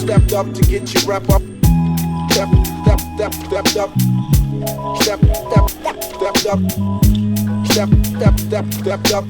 Stepped up to get your rep up. Stepped up. Stepped up.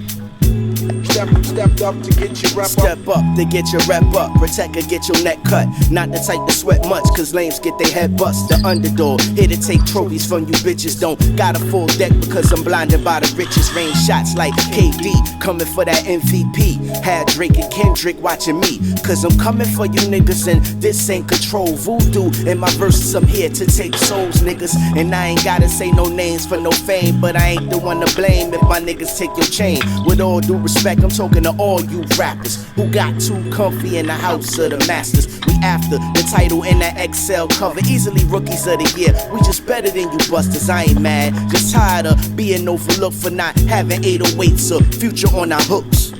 Stepped up to get your rep up. Step up to get your rep up. Protect or get your neck cut. Not the type to sweat much, cause lames get their head bust. The underdog, here to take trophies from you bitches. Don't got a full deck because I'm blinded by the riches. Rain shots like KD, coming for that MVP. Had Drake and Kendrick watching me, cause I'm coming for you niggas. And this ain't control voodoo. In my verses I'm here to take souls, niggas. And I ain't gotta say no names for no fame, but I ain't the one to blame if my niggas take your chain. With all due respect, I'm talking to all you rappers who got too comfy in the house of the masters. We after the title and that XL cover, easily rookies of the year. We just better than you busters, I ain't mad. Just tired of being overlooked for not having 808s or Future on our hooks.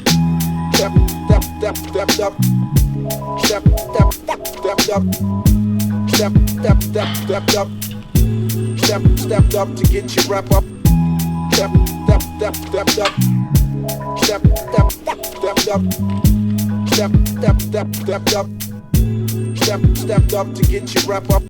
Stepped up. Stepped up. Stepped up to get your rep up. Stepped up. Stepped up. Stepped up to get your rep up.